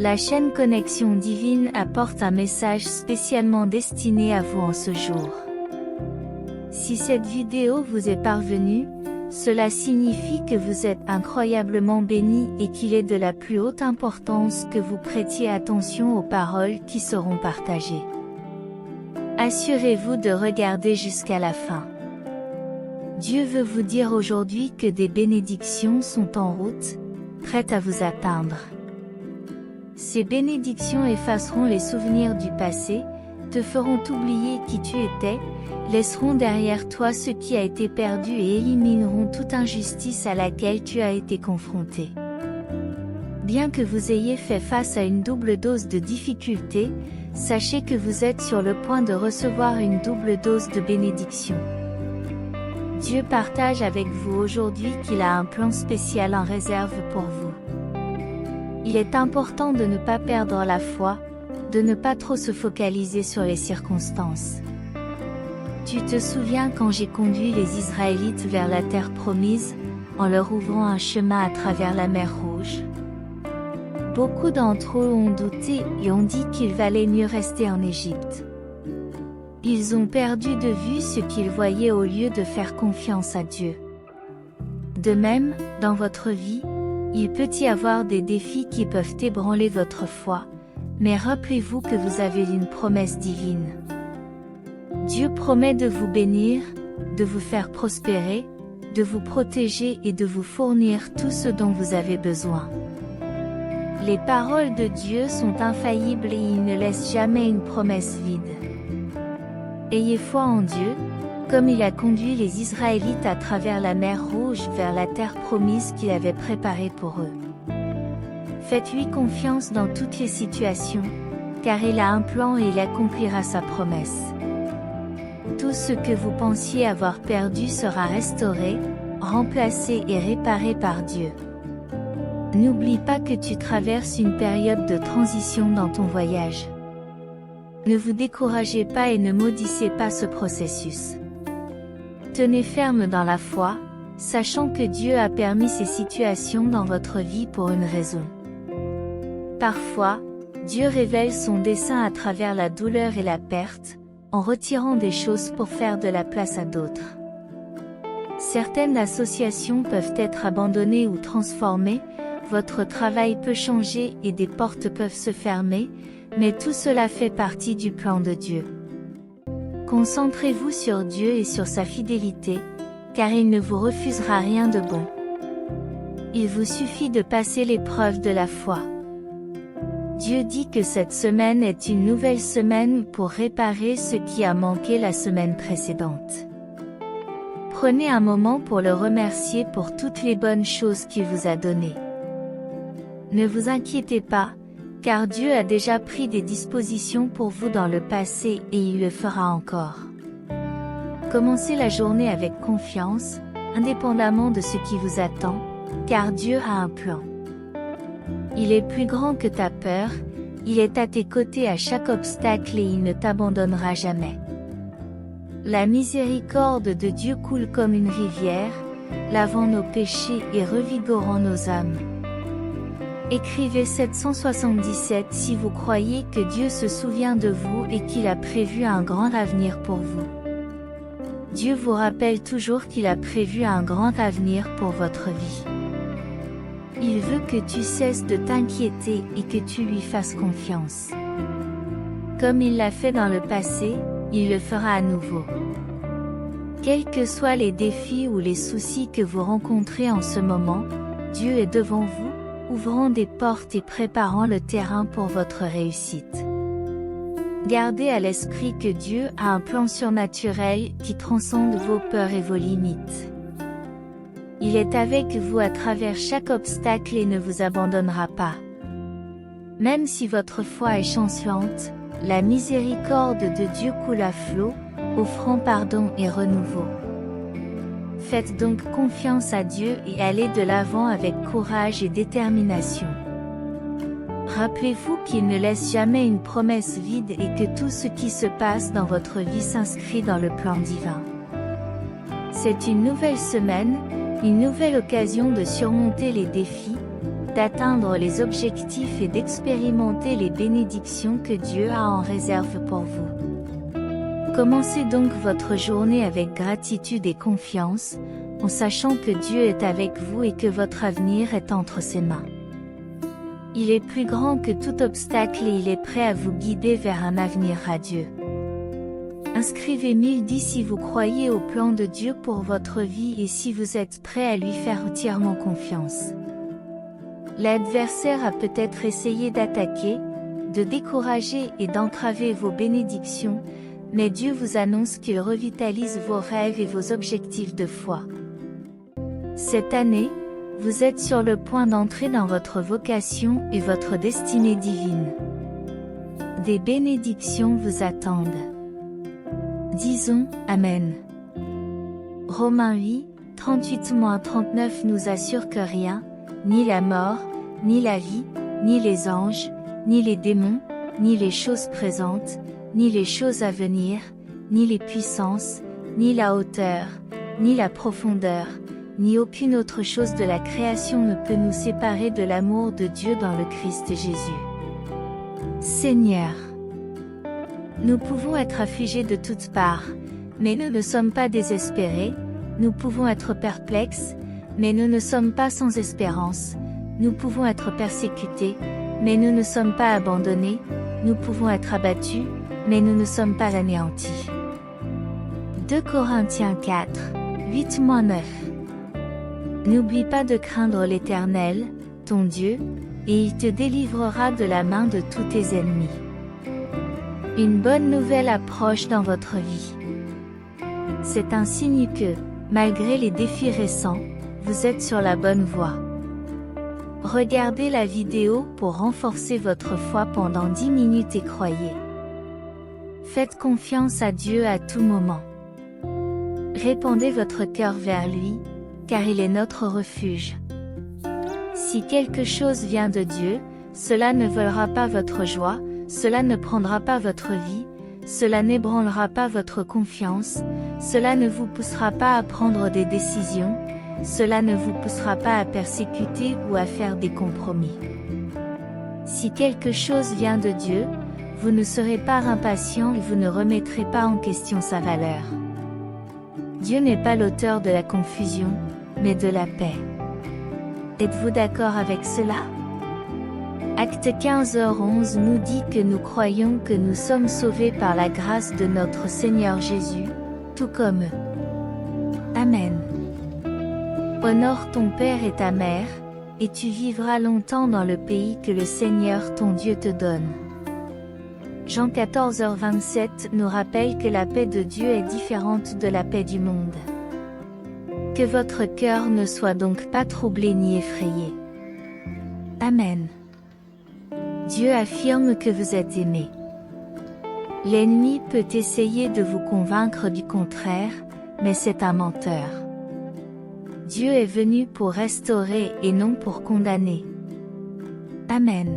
La chaîne Connexion Divine apporte un message spécialement destiné à vous en ce jour. Si cette vidéo vous est parvenue, cela signifie que vous êtes incroyablement béni et qu'il est de la plus haute importance que vous prêtiez attention aux paroles qui seront partagées. Assurez-vous de regarder jusqu'à la fin. Dieu veut vous dire aujourd'hui que des bénédictions sont en route, prêtes à vous atteindre. Ces bénédictions effaceront les souvenirs du passé, te feront oublier qui tu étais, laisseront derrière toi ce qui a été perdu et élimineront toute injustice à laquelle tu as été confronté. Bien que vous ayez fait face à une double dose de difficultés, sachez que vous êtes sur le point de recevoir une double dose de bénédiction. Dieu partage avec vous aujourd'hui qu'il a un plan spécial en réserve pour vous. Il est important de ne pas perdre la foi, de ne pas trop se focaliser sur les circonstances. Tu te souviens quand j'ai conduit les Israélites vers la terre promise, en leur ouvrant un chemin à travers la mer Rouge? Beaucoup d'entre eux ont douté et ont dit qu'il valait mieux rester en Égypte. Ils ont perdu de vue ce qu'ils voyaient au lieu de faire confiance à Dieu. De même, dans votre vie, il peut y avoir des défis qui peuvent ébranler votre foi, mais rappelez-vous que vous avez une promesse divine. Dieu promet de vous bénir, de vous faire prospérer, de vous protéger et de vous fournir tout ce dont vous avez besoin. Les paroles de Dieu sont infaillibles et il ne laisse jamais une promesse vide. Ayez foi en Dieu, comme il a conduit les Israélites à travers la mer Rouge vers la terre promise qu'il avait préparée pour eux. Faites-lui confiance dans toutes les situations, car il a un plan et il accomplira sa promesse. Tout ce que vous pensiez avoir perdu sera restauré, remplacé et réparé par Dieu. N'oublie pas que tu traverses une période de transition dans ton voyage. Ne vous découragez pas et ne maudissez pas ce processus. Tenez ferme dans la foi, sachant que Dieu a permis ces situations dans votre vie pour une raison. Parfois, Dieu révèle son dessein à travers la douleur et la perte, en retirant des choses pour faire de la place à d'autres. Certaines associations peuvent être abandonnées ou transformées, votre travail peut changer et des portes peuvent se fermer, mais tout cela fait partie du plan de Dieu. Concentrez-vous sur Dieu et sur sa fidélité, car il ne vous refusera rien de bon. Il vous suffit de passer l'épreuve de la foi. Dieu dit que cette semaine est une nouvelle semaine pour réparer ce qui a manqué la semaine précédente. Prenez un moment pour le remercier pour toutes les bonnes choses qu'il vous a données. Ne vous inquiétez pas, car Dieu a déjà pris des dispositions pour vous dans le passé et il le fera encore. Commencez la journée avec confiance, indépendamment de ce qui vous attend, car Dieu a un plan. Il est plus grand que ta peur, il est à tes côtés à chaque obstacle et il ne t'abandonnera jamais. La miséricorde de Dieu coule comme une rivière, lavant nos péchés et revigorant nos âmes. Écrivez 777 si vous croyez que Dieu se souvient de vous et qu'il a prévu un grand avenir pour vous. Dieu vous rappelle toujours qu'il a prévu un grand avenir pour votre vie. Il veut que tu cesses de t'inquiéter et que tu lui fasses confiance. Comme il l'a fait dans le passé, il le fera à nouveau. Quels que soient les défis ou les soucis que vous rencontrez en ce moment, Dieu est devant vous, ouvrant des portes et préparant le terrain pour votre réussite. Gardez à l'esprit que Dieu a un plan surnaturel qui transcende vos peurs et vos limites. Il est avec vous à travers chaque obstacle et ne vous abandonnera pas. Même si votre foi est chancelante, la miséricorde de Dieu coule à flot, offrant pardon et renouveau. Faites donc confiance à Dieu et allez de l'avant avec courage et détermination. Rappelez-vous qu'il ne laisse jamais une promesse vide et que tout ce qui se passe dans votre vie s'inscrit dans le plan divin. C'est une nouvelle semaine, une nouvelle occasion de surmonter les défis, d'atteindre les objectifs et d'expérimenter les bénédictions que Dieu a en réserve pour vous. Commencez donc votre journée avec gratitude et confiance, en sachant que Dieu est avec vous et que votre avenir est entre ses mains. Il est plus grand que tout obstacle et il est prêt à vous guider vers un avenir radieux. Inscrivez 1010 si vous croyez au plan de Dieu pour votre vie et si vous êtes prêt à lui faire entièrement confiance. L'adversaire a peut-être essayé d'attaquer, de décourager et d'entraver vos bénédictions, mais Dieu vous annonce qu'il revitalise vos rêves et vos objectifs de foi. Cette année, vous êtes sur le point d'entrer dans votre vocation et votre destinée divine. Des bénédictions vous attendent. Disons Amen. Romains 8, 38-39 nous assure que rien, ni la mort, ni la vie, ni les anges, ni les démons, ni les choses présentes, ni les choses à venir, ni les puissances, ni la hauteur, ni la profondeur, ni aucune autre chose de la création ne peut nous séparer de l'amour de Dieu dans le Christ Jésus. Seigneur, nous pouvons être affligés de toutes parts, mais nous ne sommes pas désespérés, nous pouvons être perplexes, mais nous ne sommes pas sans espérance, nous pouvons être persécutés, mais nous ne sommes pas abandonnés, nous pouvons être abattus, mais nous ne sommes pas anéantis. 2 Corinthiens 4, 8-9. N'oublie pas de craindre l'Éternel, ton Dieu, et il te délivrera de la main de tous tes ennemis. Une bonne nouvelle approche dans votre vie. C'est un signe que, malgré les défis récents, vous êtes sur la bonne voie. Regardez la vidéo pour renforcer votre foi pendant 10 minutes et croyez. Faites confiance à Dieu à tout moment. Répandez votre cœur vers lui, car il est notre refuge. Si quelque chose vient de Dieu, cela ne volera pas votre joie, cela ne prendra pas votre vie, cela n'ébranlera pas votre confiance, cela ne vous poussera pas à prendre des décisions, cela ne vous poussera pas à persécuter ou à faire des compromis. Si quelque chose vient de Dieu, vous ne serez pas impatient et vous ne remettrez pas en question sa valeur. Dieu n'est pas l'auteur de la confusion, mais de la paix. Êtes-vous d'accord avec cela? Acte 15h11 nous dit que nous croyons que nous sommes sauvés par la grâce de notre Seigneur Jésus, tout comme eux. Amen. Honore ton père et ta mère, et tu vivras longtemps dans le pays que le Seigneur ton Dieu te donne. Jean 14h27 nous rappelle que la paix de Dieu est différente de la paix du monde. Que votre cœur ne soit donc pas troublé ni effrayé. Amen. Dieu affirme que vous êtes aimé. L'ennemi peut essayer de vous convaincre du contraire, mais c'est un menteur. Dieu est venu pour restaurer et non pour condamner. Amen.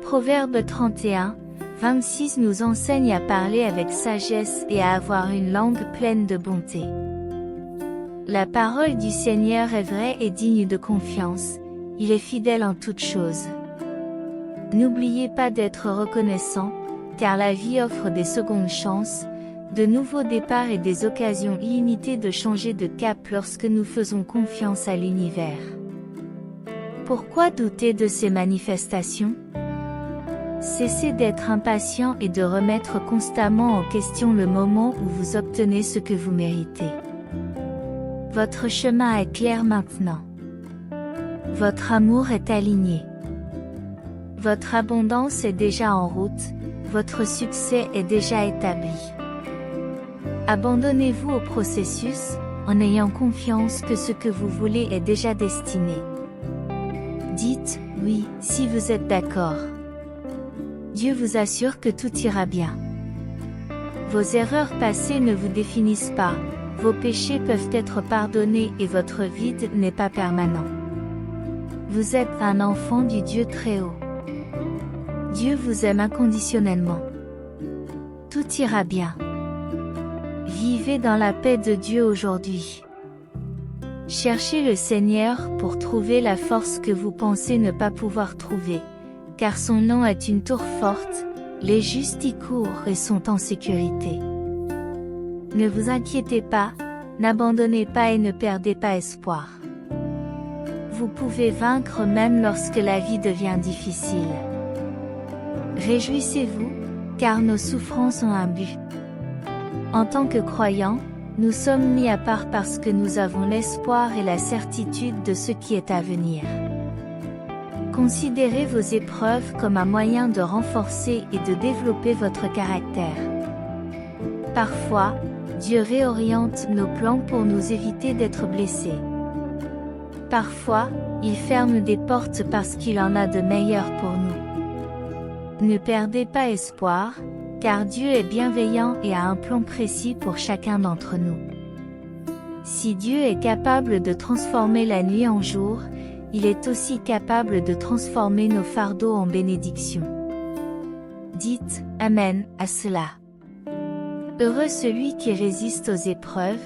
Proverbe 31, 26 nous enseigne à parler avec sagesse et à avoir une langue pleine de bonté. La parole du Seigneur est vraie et digne de confiance, il est fidèle en toutes choses. N'oubliez pas d'être reconnaissant, car la vie offre des secondes chances, de nouveaux départs et des occasions illimitées de changer de cap lorsque nous faisons confiance à l'univers. Pourquoi douter de ces manifestations? Cessez d'être impatient et de remettre constamment en question le moment où vous obtenez ce que vous méritez. Votre chemin est clair maintenant. Votre amour est aligné. Votre abondance est déjà en route, votre succès est déjà établi. Abandonnez-vous au processus, en ayant confiance que ce que vous voulez est déjà destiné. Dites « oui » si vous êtes d'accord. Dieu vous assure que tout ira bien. Vos erreurs passées ne vous définissent pas, vos péchés peuvent être pardonnés et votre vide n'est pas permanent. Vous êtes un enfant du Dieu très haut. Dieu vous aime inconditionnellement. Tout ira bien. Vivez dans la paix de Dieu aujourd'hui. Cherchez le Seigneur pour trouver la force que vous pensez ne pas pouvoir trouver, car son nom est une tour forte, les justes y courent et sont en sécurité. Ne vous inquiétez pas, n'abandonnez pas et ne perdez pas espoir. Vous pouvez vaincre même lorsque la vie devient difficile. Réjouissez-vous, car nos souffrances ont un but. En tant que croyants, nous sommes mis à part parce que nous avons l'espoir et la certitude de ce qui est à venir. Considérez vos épreuves comme un moyen de renforcer et de développer votre caractère. Parfois, Dieu réoriente nos plans pour nous éviter d'être blessés. Parfois, il ferme des portes parce qu'il en a de meilleures pour nous. Ne perdez pas espoir, car Dieu est bienveillant et a un plan précis pour chacun d'entre nous. Si Dieu est capable de transformer la nuit en jour, il est aussi capable de transformer nos fardeaux en bénédictions. Dites « Amen » à cela. Heureux celui qui résiste aux épreuves,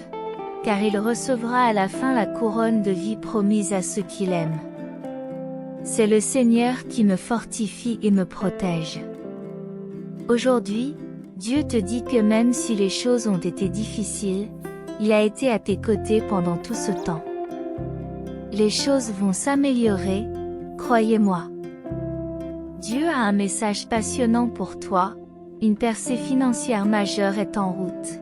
car il recevra à la fin la couronne de vie promise à ceux qui l'aiment. C'est le Seigneur qui me fortifie et me protège. Aujourd'hui, Dieu te dit que même si les choses ont été difficiles, il a été à tes côtés pendant tout ce temps. Les choses vont s'améliorer, croyez-moi. Dieu a un message passionnant pour toi, une percée financière majeure est en route.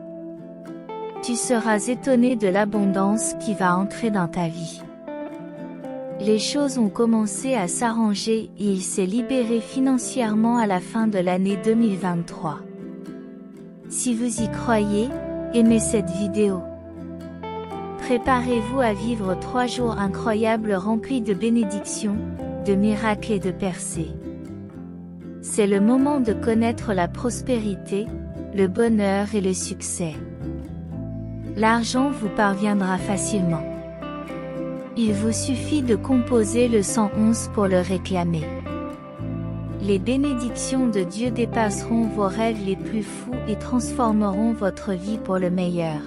Tu seras étonné de l'abondance qui va entrer dans ta vie. Les choses ont commencé à s'arranger et il s'est libéré financièrement à la fin de l'année 2023. Si vous y croyez, aimez cette vidéo. Préparez-vous à vivre 3 jours incroyables remplis de bénédictions, de miracles et de percées. C'est le moment de connaître la prospérité, le bonheur et le succès. L'argent vous parviendra facilement. Il vous suffit de composer le 111 pour le réclamer. Les bénédictions de Dieu dépasseront vos rêves les plus fous et transformeront votre vie pour le meilleur.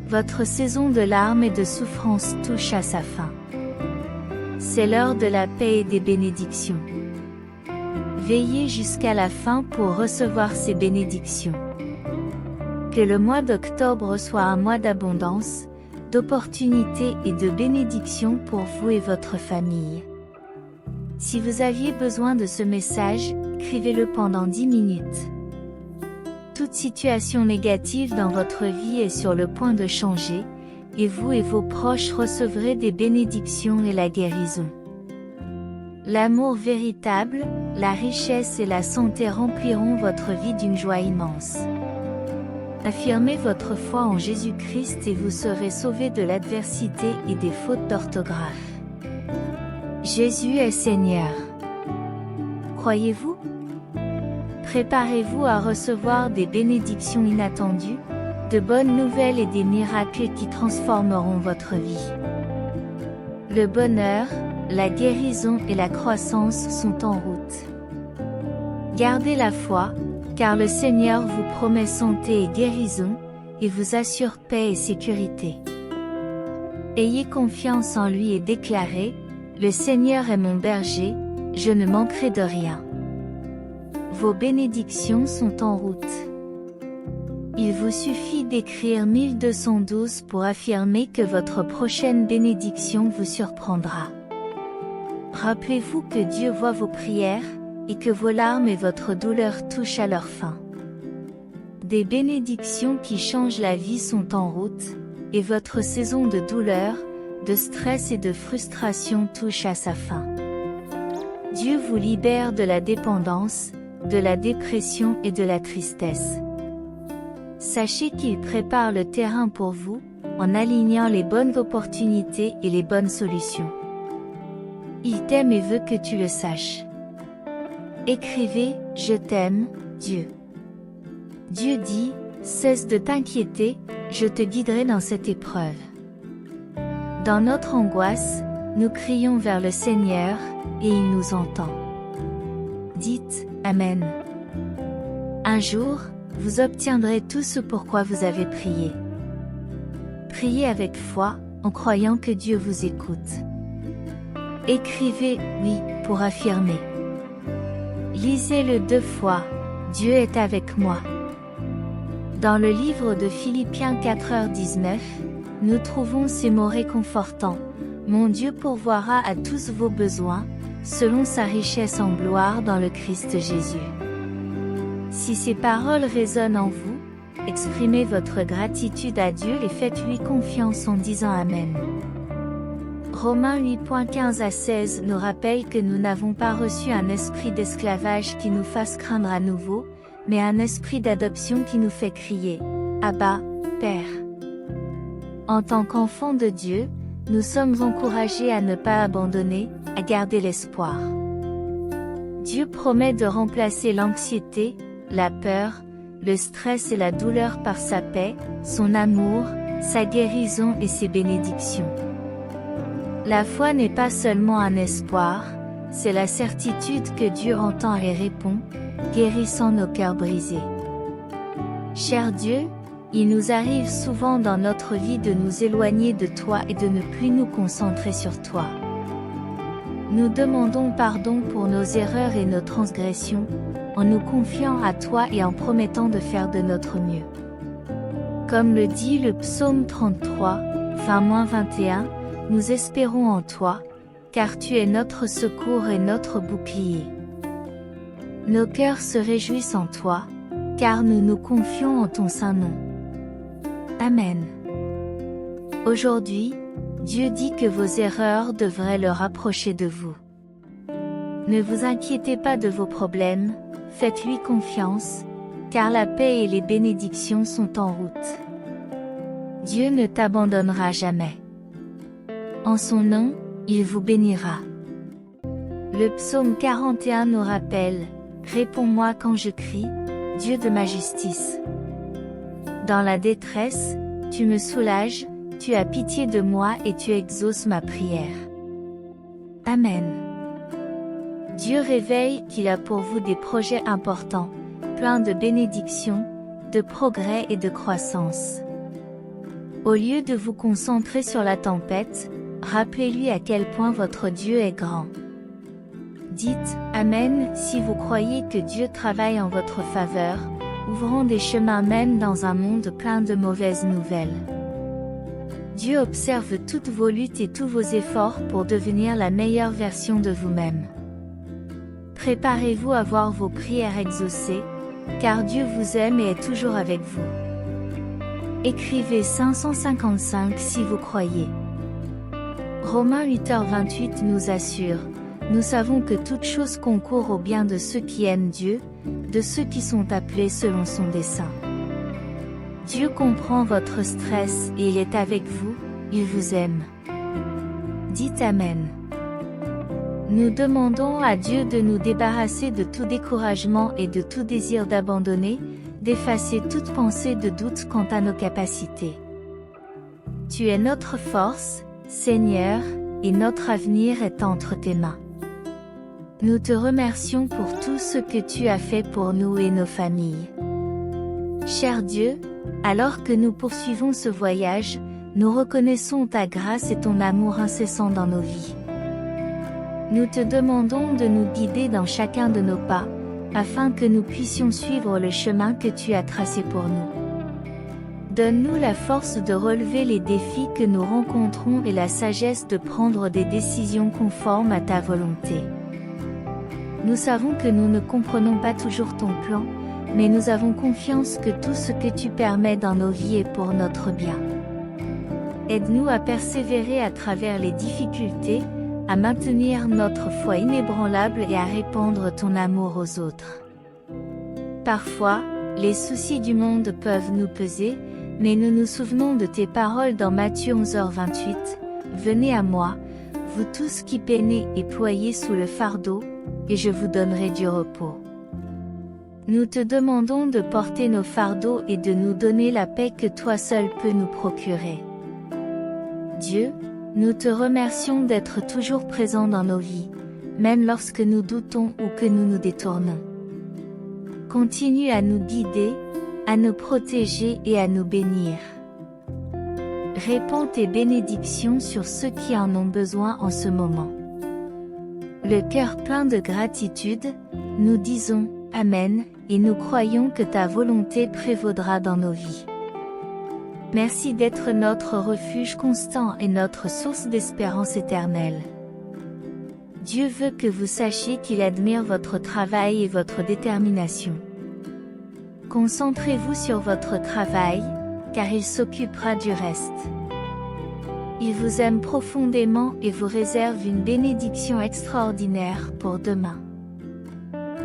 Votre saison de larmes et de souffrance touche à sa fin. C'est l'heure de la paix et des bénédictions. Veillez jusqu'à la fin pour recevoir ces bénédictions. Que le mois d'octobre soit un mois d'abondance, d'opportunités et de bénédictions pour vous et votre famille. Si vous aviez besoin de ce message, écrivez-le pendant 10 minutes. Toute situation négative dans votre vie est sur le point de changer, et vous et vos proches recevrez des bénédictions et la guérison. L'amour véritable, la richesse et la santé rempliront votre vie d'une joie immense. Affirmez votre foi en Jésus-Christ et vous serez sauvés de l'adversité et des fautes d'orthographe. Jésus est Seigneur. Croyez-vous? Préparez-vous à recevoir des bénédictions inattendues, de bonnes nouvelles et des miracles qui transformeront votre vie. Le bonheur, la guérison et la croissance sont en route. Gardez la foi, car le Seigneur vous promet santé et guérison, et vous assure paix et sécurité. Ayez confiance en lui et déclarez, « Le Seigneur est mon berger, je ne manquerai de rien. » Vos bénédictions sont en route. Il vous suffit d'écrire 1212 pour affirmer que votre prochaine bénédiction vous surprendra. Rappelez-vous que Dieu voit vos prières, et que vos larmes et votre douleur touchent à leur fin. Des bénédictions qui changent la vie sont en route, et votre saison de douleur, de stress et de frustration touche à sa fin. Dieu vous libère de la dépendance, de la dépression et de la tristesse. Sachez qu'il prépare le terrain pour vous, en alignant les bonnes opportunités et les bonnes solutions. Il t'aime et veut que tu le saches. Écrivez « Je t'aime, Dieu ». Dieu dit « Cesse de t'inquiéter, je te guiderai dans cette épreuve ». Dans notre angoisse, nous crions vers le Seigneur, et il nous entend. Dites « Amen ». Un jour, vous obtiendrez tout ce pourquoi vous avez prié. Priez avec foi, en croyant que Dieu vous écoute. Écrivez « oui » pour affirmer. Lisez-le 2 fois, Dieu est avec moi. Dans le livre de Philippiens 4h19, nous trouvons ces mots réconfortants. Mon Dieu pourvoira à tous vos besoins, selon sa richesse en gloire dans le Christ Jésus. Si ces paroles résonnent en vous, exprimez votre gratitude à Dieu et faites-lui confiance en disant Amen. Romains 8.15 à 16 nous rappelle que nous n'avons pas reçu un esprit d'esclavage qui nous fasse craindre à nouveau, mais un esprit d'adoption qui nous fait crier « Abba, Père ». En tant qu'enfants de Dieu, nous sommes encouragés à ne pas abandonner, à garder l'espoir. Dieu promet de remplacer l'anxiété, la peur, le stress et la douleur par sa paix, son amour, sa guérison et ses bénédictions. La foi n'est pas seulement un espoir, c'est la certitude que Dieu entend et répond, guérissant nos cœurs brisés. Cher Dieu, il nous arrive souvent dans notre vie de nous éloigner de toi et de ne plus nous concentrer sur toi. Nous demandons pardon pour nos erreurs et nos transgressions, en nous confiant à toi et en promettant de faire de notre mieux. Comme le dit le psaume 33, -21, nous espérons en toi, car tu es notre secours et notre bouclier. Nos cœurs se réjouissent en toi, car nous nous confions en ton saint nom. Amen. Aujourd'hui, Dieu dit que vos erreurs devraient le rapprocher de vous. Ne vous inquiétez pas de vos problèmes, faites-lui confiance, car la paix et les bénédictions sont en route. Dieu ne t'abandonnera jamais. En son nom, il vous bénira. Le psaume 41 nous rappelle « Réponds-moi quand je crie, Dieu de ma justice. Dans la détresse, tu me soulages, tu as pitié de moi et tu exauces ma prière. » Amen. Dieu révèle qu'il a pour vous des projets importants, pleins de bénédictions, de progrès et de croissance. Au lieu de vous concentrer sur la tempête, rappelez-lui à quel point votre Dieu est grand. Dites « Amen » si vous croyez que Dieu travaille en votre faveur, ouvrant des chemins même dans un monde plein de mauvaises nouvelles. Dieu observe toutes vos luttes et tous vos efforts pour devenir la meilleure version de vous-même. Préparez-vous à voir vos prières exaucées, car Dieu vous aime et est toujours avec vous. Écrivez 555 si vous croyez. Romains 8h28 nous assure, nous savons que toute chose concourt au bien de ceux qui aiment Dieu, de ceux qui sont appelés selon son dessein. Dieu comprend votre stress et il est avec vous, il vous aime. Dites Amen. Nous demandons à Dieu de nous débarrasser de tout découragement et de tout désir d'abandonner, d'effacer toute pensée de doute quant à nos capacités. Tu es notre force, Seigneur, et notre avenir est entre tes mains. Nous te remercions pour tout ce que tu as fait pour nous et nos familles. Cher Dieu, alors que nous poursuivons ce voyage, nous reconnaissons ta grâce et ton amour incessant dans nos vies. Nous te demandons de nous guider dans chacun de nos pas, afin que nous puissions suivre le chemin que tu as tracé pour nous. Donne-nous la force de relever les défis que nous rencontrons et la sagesse de prendre des décisions conformes à ta volonté. Nous savons que nous ne comprenons pas toujours ton plan, mais nous avons confiance que tout ce que tu permets dans nos vies est pour notre bien. Aide-nous à persévérer à travers les difficultés, à maintenir notre foi inébranlable et à répandre ton amour aux autres. Parfois, les soucis du monde peuvent nous peser, mais nous nous souvenons de tes paroles dans Matthieu 11h28, « Venez à moi, vous tous qui peinez et ployez sous le fardeau, et je vous donnerai du repos. » Nous te demandons de porter nos fardeaux et de nous donner la paix que toi seul peux nous procurer. Dieu, nous te remercions d'être toujours présent dans nos vies, même lorsque nous doutons ou que nous nous détournons. Continue à nous guider, à nous protéger et à nous bénir. Répands tes bénédictions sur ceux qui en ont besoin en ce moment. Le cœur plein de gratitude, nous disons « Amen » et nous croyons que ta volonté prévaudra dans nos vies. Merci d'être notre refuge constant et notre source d'espérance éternelle. Dieu veut que vous sachiez qu'il admire votre travail et votre détermination. Concentrez-vous sur votre travail, car il s'occupera du reste. Il vous aime profondément et vous réserve une bénédiction extraordinaire pour demain.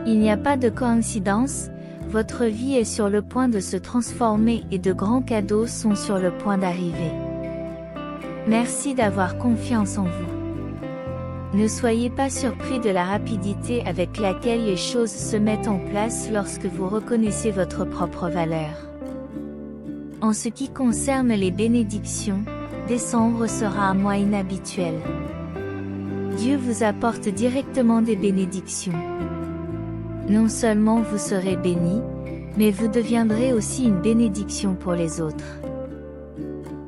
Il n'y a pas de coïncidence, votre vie est sur le point de se transformer et de grands cadeaux sont sur le point d'arriver. Merci d'avoir confiance en vous. Ne soyez pas surpris de la rapidité avec laquelle les choses se mettent en place lorsque vous reconnaissez votre propre valeur. En ce qui concerne les bénédictions, décembre sera un mois inhabituel. Dieu vous apporte directement des bénédictions. Non seulement vous serez bénis, mais vous deviendrez aussi une bénédiction pour les autres.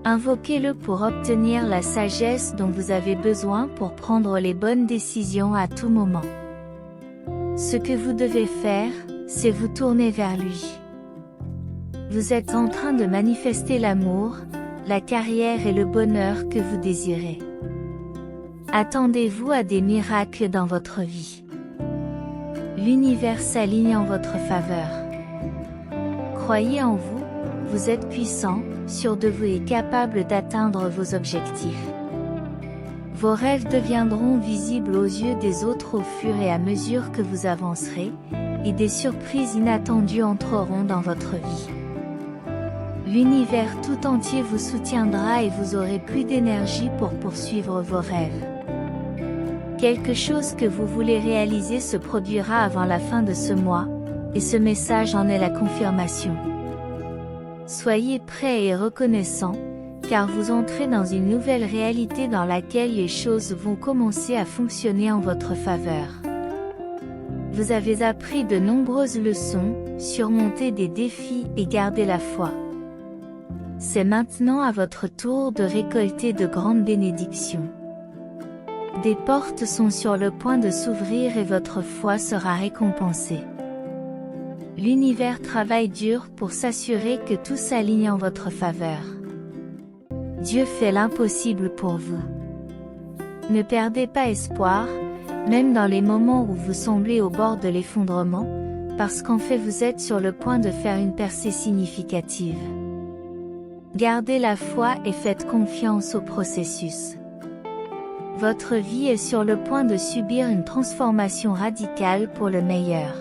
Invoquez-le pour obtenir la sagesse dont vous avez besoin pour prendre les bonnes décisions à tout moment. Ce que vous devez faire, c'est vous tourner vers lui. Vous êtes en train de manifester l'amour, la carrière et le bonheur que vous désirez. Attendez-vous à des miracles dans votre vie. L'univers s'aligne en votre faveur. Croyez en vous, vous êtes puissant, sûr de vous et capable d'atteindre vos objectifs. Vos rêves deviendront visibles aux yeux des autres au fur et à mesure que vous avancerez, et des surprises inattendues entreront dans votre vie. L'univers tout entier vous soutiendra et vous aurez plus d'énergie pour poursuivre vos rêves. Quelque chose que vous voulez réaliser se produira avant la fin de ce mois, et ce message en est la confirmation. Soyez prêts et reconnaissants, car vous entrez dans une nouvelle réalité dans laquelle les choses vont commencer à fonctionner en votre faveur. Vous avez appris de nombreuses leçons, surmonté des défis et gardé la foi. C'est maintenant à votre tour de récolter de grandes bénédictions. Des portes sont sur le point de s'ouvrir et votre foi sera récompensée. L'univers travaille dur pour s'assurer que tout s'aligne en votre faveur. Dieu fait l'impossible pour vous. Ne perdez pas espoir, même dans les moments où vous semblez au bord de l'effondrement, parce qu'en fait vous êtes sur le point de faire une percée significative. Gardez la foi et faites confiance au processus. Votre vie est sur le point de subir une transformation radicale pour le meilleur.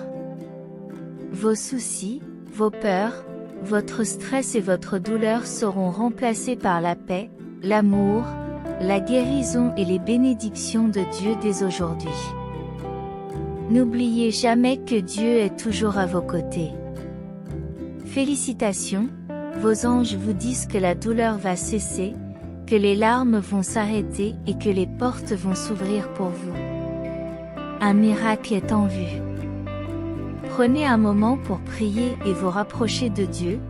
Vos soucis, vos peurs, votre stress et votre douleur seront remplacés par la paix, l'amour, la guérison et les bénédictions de Dieu dès aujourd'hui. N'oubliez jamais que Dieu est toujours à vos côtés. Félicitations, vos anges vous disent que la douleur va cesser, que les larmes vont s'arrêter et que les portes vont s'ouvrir pour vous. Un miracle est en vue. Prenez un moment pour prier et vous rapprocher de Dieu,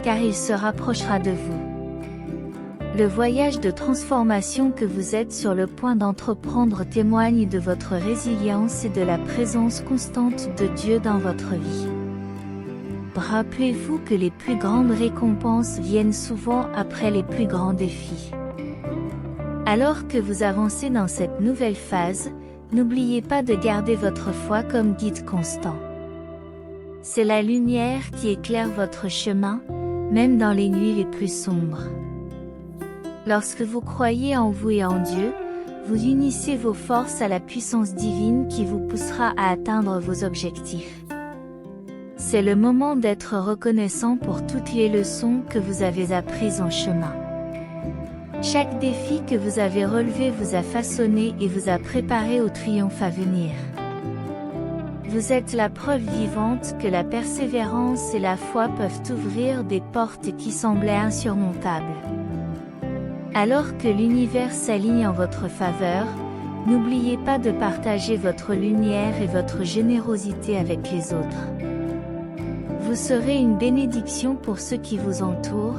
car il se rapprochera de vous. Le voyage de transformation que vous êtes sur le point d'entreprendre témoigne de votre résilience et de la présence constante de Dieu dans votre vie. Rappelez-vous que les plus grandes récompenses viennent souvent après les plus grands défis. Alors que vous avancez dans cette nouvelle phase, n'oubliez pas de garder votre foi comme guide constant. C'est la lumière qui éclaire votre chemin, même dans les nuits les plus sombres. Lorsque vous croyez en vous et en Dieu, vous unissez vos forces à la puissance divine qui vous poussera à atteindre vos objectifs. C'est le moment d'être reconnaissant pour toutes les leçons que vous avez apprises en chemin. Chaque défi que vous avez relevé vous a façonné et vous a préparé au triomphe à venir. Vous êtes la preuve vivante que la persévérance et la foi peuvent ouvrir des portes qui semblaient insurmontables. Alors que l'univers s'aligne en votre faveur, n'oubliez pas de partager votre lumière et votre générosité avec les autres. Vous serez une bénédiction pour ceux qui vous entourent,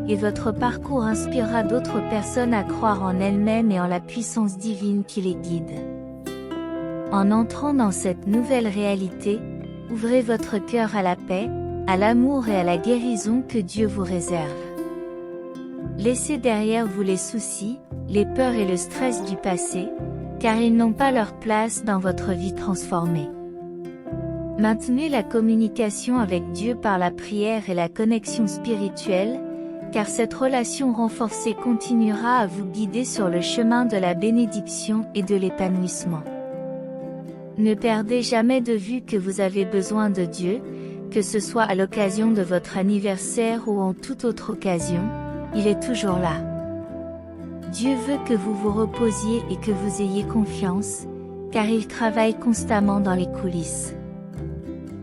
et votre parcours inspirera d'autres personnes à croire en elles-mêmes et en la puissance divine qui les guide. En entrant dans cette nouvelle réalité, ouvrez votre cœur à la paix, à l'amour et à la guérison que Dieu vous réserve. Laissez derrière vous les soucis, les peurs et le stress du passé, car ils n'ont pas leur place dans votre vie transformée. Maintenez la communication avec Dieu par la prière et la connexion spirituelle, car cette relation renforcée continuera à vous guider sur le chemin de la bénédiction et de l'épanouissement. Ne perdez jamais de vue que vous avez besoin de Dieu, que ce soit à l'occasion de votre anniversaire ou en toute autre occasion, il est toujours là. Dieu veut que vous vous reposiez et que vous ayez confiance, car il travaille constamment dans les coulisses.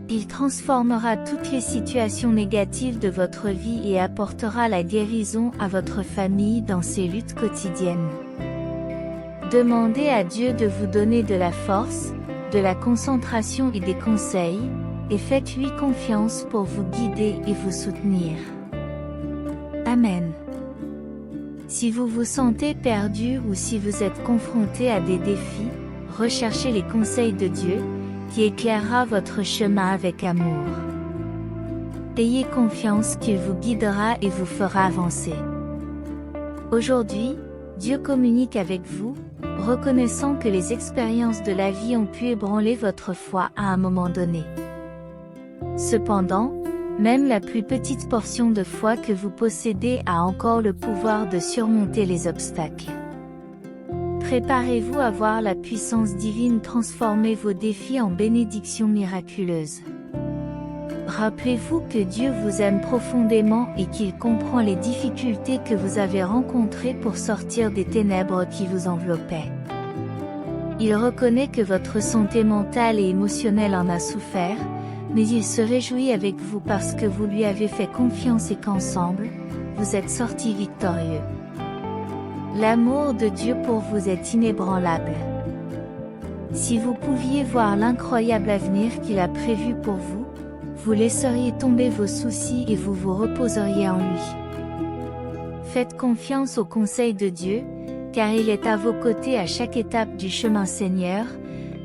Il transformera toutes les situations négatives de votre vie et apportera la guérison à votre famille dans ses luttes quotidiennes. Demandez à Dieu de vous donner de la force, de la concentration et des conseils, et faites-lui confiance pour vous guider et vous soutenir. Amen. Si vous vous sentez perdu ou si vous êtes confronté à des défis, recherchez les conseils de Dieu, qui éclairera votre chemin avec amour. Ayez confiance qu'il vous guidera et vous fera avancer. Aujourd'hui, Dieu communique avec vous, reconnaissant que les expériences de la vie ont pu ébranler votre foi à un moment donné. Cependant, même la plus petite portion de foi que vous possédez a encore le pouvoir de surmonter les obstacles. Préparez-vous à voir la puissance divine transformer vos défis en bénédictions miraculeuses. Rappelez-vous que Dieu vous aime profondément et qu'il comprend les difficultés que vous avez rencontrées pour sortir des ténèbres qui vous enveloppaient. Il reconnaît que votre santé mentale et émotionnelle en a souffert, mais il se réjouit avec vous parce que vous lui avez fait confiance et qu'ensemble, vous êtes sortis victorieux. L'amour de Dieu pour vous est inébranlable. Si vous pouviez voir l'incroyable avenir qu'il a prévu pour vous, vous laisseriez tomber vos soucis et vous vous reposeriez en lui. Faites confiance au conseil de Dieu, car il est à vos côtés à chaque étape du chemin. Seigneur,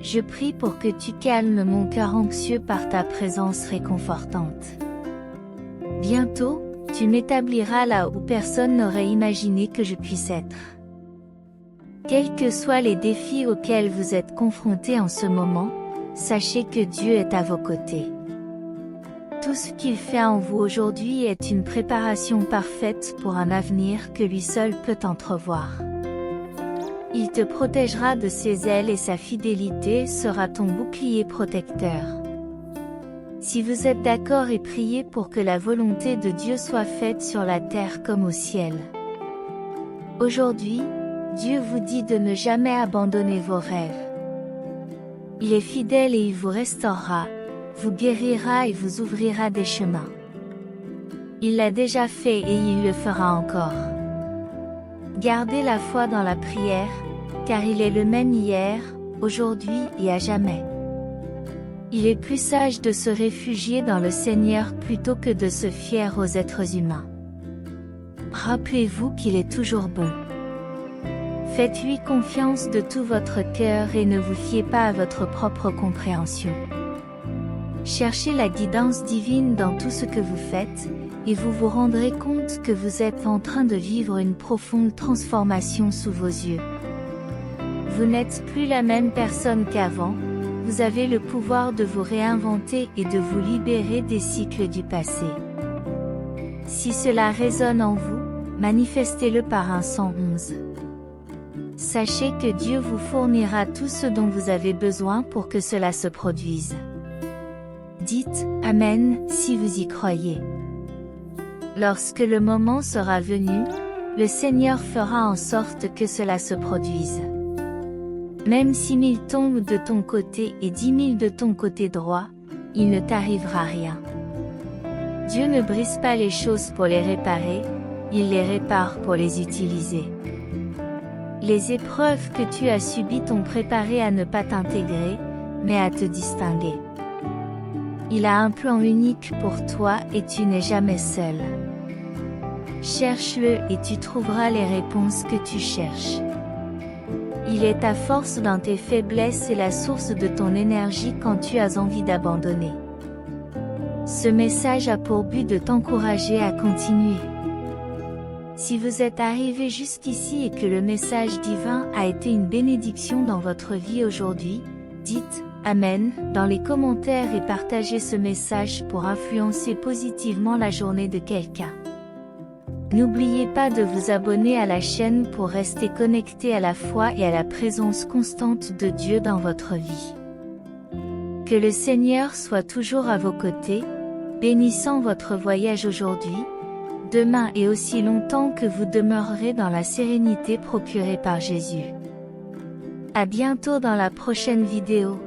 je prie pour que tu calmes mon cœur anxieux par ta présence réconfortante. Bientôt, tu m'établiras là où personne n'aurait imaginé que je puisse être. Quels que soient les défis auxquels vous êtes confrontés en ce moment, sachez que Dieu est à vos côtés. Tout ce qu'il fait en vous aujourd'hui est une préparation parfaite pour un avenir que lui seul peut entrevoir. Il te protégera de ses ailes et sa fidélité sera ton bouclier protecteur. Si vous êtes d'accord et priez pour que la volonté de Dieu soit faite sur la terre comme au ciel. Aujourd'hui, Dieu vous dit de ne jamais abandonner vos rêves. Il est fidèle et il vous restaurera, vous guérira et vous ouvrira des chemins. Il l'a déjà fait et il le fera encore. Gardez la foi dans la prière, car il est le même hier, aujourd'hui et à jamais. Il est plus sage de se réfugier dans le Seigneur plutôt que de se fier aux êtres humains. Rappelez-vous qu'il est toujours bon. Faites-lui confiance de tout votre cœur et ne vous fiez pas à votre propre compréhension. Cherchez la guidance divine dans tout ce que vous faites, et vous vous rendrez compte que vous êtes en train de vivre une profonde transformation sous vos yeux. Vous n'êtes plus la même personne qu'avant, vous avez le pouvoir de vous réinventer et de vous libérer des cycles du passé. Si cela résonne en vous, manifestez-le par un 111. Sachez que Dieu vous fournira tout ce dont vous avez besoin pour que cela se produise. Dites « Amen » si vous y croyez. Lorsque le moment sera venu, le Seigneur fera en sorte que cela se produise. Même si 1000 tombent de ton côté et 10 000 de ton côté droit, il ne t'arrivera rien. Dieu ne brise pas les choses pour les réparer, il les répare pour les utiliser. Les épreuves que tu as subies t'ont préparé à ne pas t'intégrer, mais à te distinguer. Il a un plan unique pour toi et tu n'es jamais seul. Cherche-le et tu trouveras les réponses que tu cherches. Il est ta force dans tes faiblesses et la source de ton énergie quand tu as envie d'abandonner. Ce message a pour but de t'encourager à continuer. Si vous êtes arrivé jusqu'ici et que le message divin a été une bénédiction dans votre vie aujourd'hui, dites « Amen » dans les commentaires et partagez ce message pour influencer positivement la journée de quelqu'un. N'oubliez pas de vous abonner à la chaîne pour rester connecté à la foi et à la présence constante de Dieu dans votre vie. Que le Seigneur soit toujours à vos côtés, bénissant votre voyage aujourd'hui, demain et aussi longtemps que vous demeurerez dans la sérénité procurée par Jésus. À bientôt dans la prochaine vidéo.